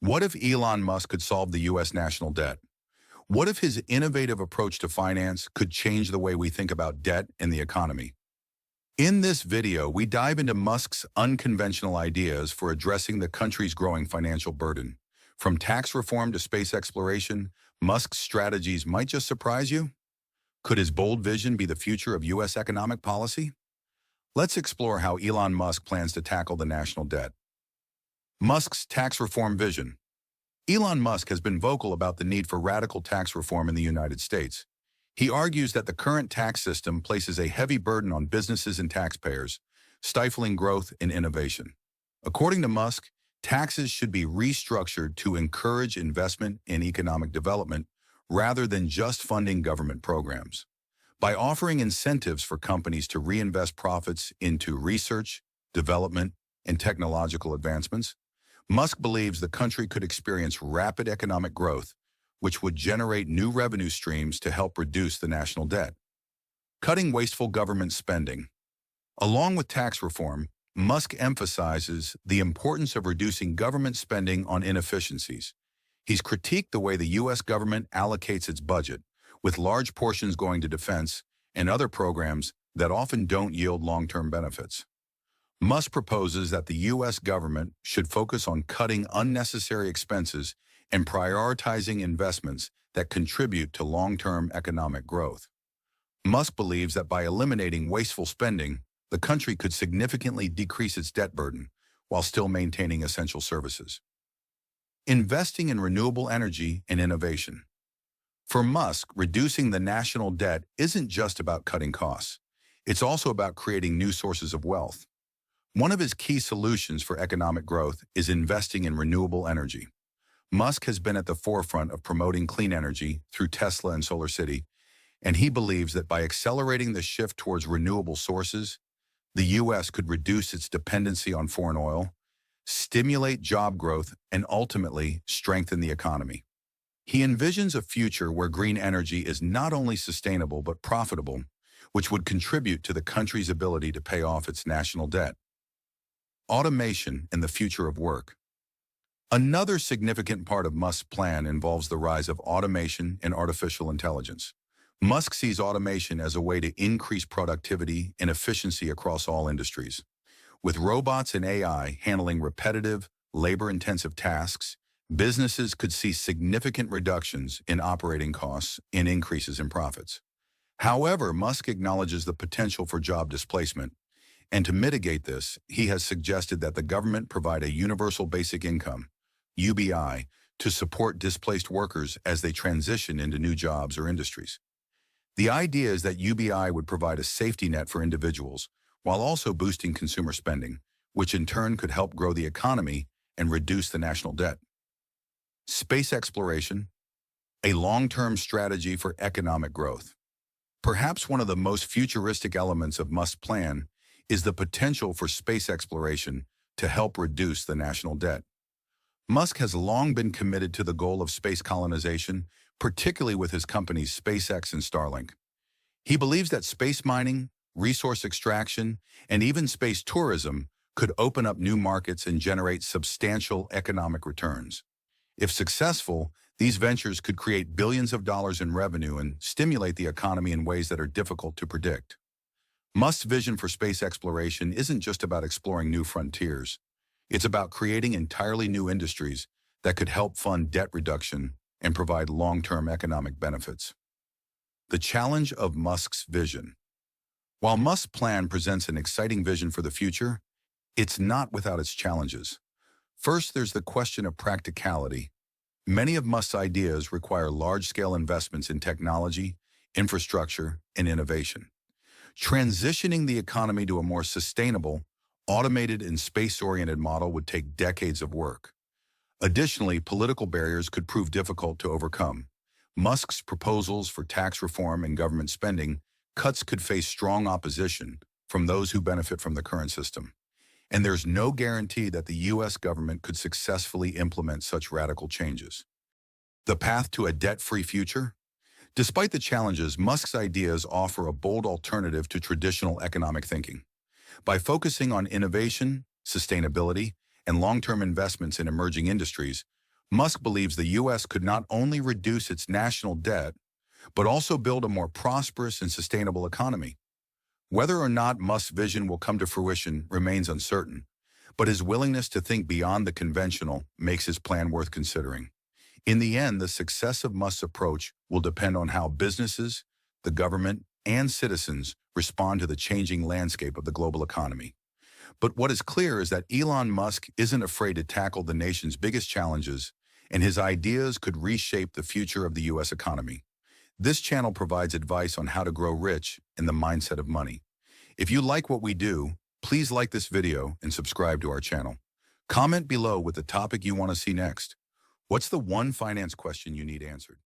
What if Elon Musk could solve the U.S. national debt? What if his innovative approach to finance could change the way we think about debt and the economy? In this video, we dive into Musk's unconventional ideas for addressing the country's growing financial burden. From tax reform to space exploration, Musk's strategies might just surprise you. Could his bold vision be the future of U.S. economic policy? Let's explore how Elon Musk plans to tackle the national debt. Musk's tax reform vision. Elon Musk has been vocal about the need for radical tax reform in the United States. He argues that the current tax system places a heavy burden on businesses and taxpayers, stifling growth and innovation. According to Musk, taxes should be restructured to encourage investment in economic development rather than just funding government programs. By offering incentives for companies to reinvest profits into research, development, and technological advancements, Musk believes the country could experience rapid economic growth, which would generate new revenue streams to help reduce the national debt. Cutting wasteful government spending. Along with tax reform, Musk emphasizes the importance of reducing government spending on inefficiencies. He's critiqued the way the U.S. government allocates its budget, with large portions going to defense and other programs that often don't yield long-term benefits. Musk proposes that the U.S. government should focus on cutting unnecessary expenses and prioritizing investments that contribute to long-term economic growth. Musk believes that by eliminating wasteful spending, the country could significantly decrease its debt burden while still maintaining essential services. Investing in renewable energy and innovation. For Musk, reducing the national debt isn't just about cutting costs. It's also about creating new sources of wealth. One of his key solutions for economic growth is investing in renewable energy. Musk has been at the forefront of promoting clean energy through Tesla and SolarCity, and he believes that by accelerating the shift towards renewable sources, the U.S. could reduce its dependency on foreign oil, stimulate job growth, and ultimately strengthen the economy. He envisions a future where green energy is not only sustainable but profitable, which would contribute to the country's ability to pay off its national debt. Automation and the future of work. Another significant part of Musk's plan involves the rise of automation and artificial intelligence. Musk sees automation as a way to increase productivity and efficiency across all industries. With robots and AI handling repetitive, labor-intensive tasks, businesses could see significant reductions in operating costs and increases in profits. However, Musk acknowledges the potential for job displacement, and to mitigate this, he has suggested that the government provide a universal basic income, UBI, to support displaced workers as they transition into new jobs or industries. The idea is that UBI would provide a safety net for individuals while also boosting consumer spending, which in turn could help grow the economy and reduce the national debt. Space exploration, a long-term strategy for economic growth. Perhaps one of the most futuristic elements of Musk's plan is the potential for space exploration to help reduce the national debt. Musk has long been committed to the goal of space colonization, particularly with his companies SpaceX and Starlink. He believes that space mining, resource extraction, and even space tourism could open up new markets and generate substantial economic returns. If successful, these ventures could create billions of dollars in revenue and stimulate the economy in ways that are difficult to predict. Musk's vision for space exploration isn't just about exploring new frontiers. It's about creating entirely new industries that could help fund debt reduction and provide long-term economic benefits. The challenge of Musk's vision. While Musk's plan presents an exciting vision for the future, it's not without its challenges. First, there's the question of practicality. Many of Musk's ideas require large-scale investments in technology, infrastructure, and innovation. Transitioning the economy to a more sustainable, automated, and space-oriented model would take decades of work. Additionally, political barriers could prove difficult to overcome. Musk's proposals for tax reform and government spending cuts could face strong opposition from those who benefit from the current system. And there's no guarantee that the U.S. government could successfully implement such radical changes. The path to a debt-free future? Despite the challenges, Musk's ideas offer a bold alternative to traditional economic thinking. By focusing on innovation, sustainability, and long-term investments in emerging industries, Musk believes the U.S. could not only reduce its national debt, but also build a more prosperous and sustainable economy. Whether or not Musk's vision will come to fruition remains uncertain, but his willingness to think beyond the conventional makes his plan worth considering. In the end, the success of Musk's approach will depend on how businesses, the government, and citizens respond to the changing landscape of the global economy. But what is clear is that Elon Musk isn't afraid to tackle the nation's biggest challenges, and his ideas could reshape the future of the U.S. economy. This channel provides advice on how to grow rich in the mindset of money. If you like what we do, please like this video and subscribe to our channel. Comment below with the topic you want to see next. What's the one finance question you need answered?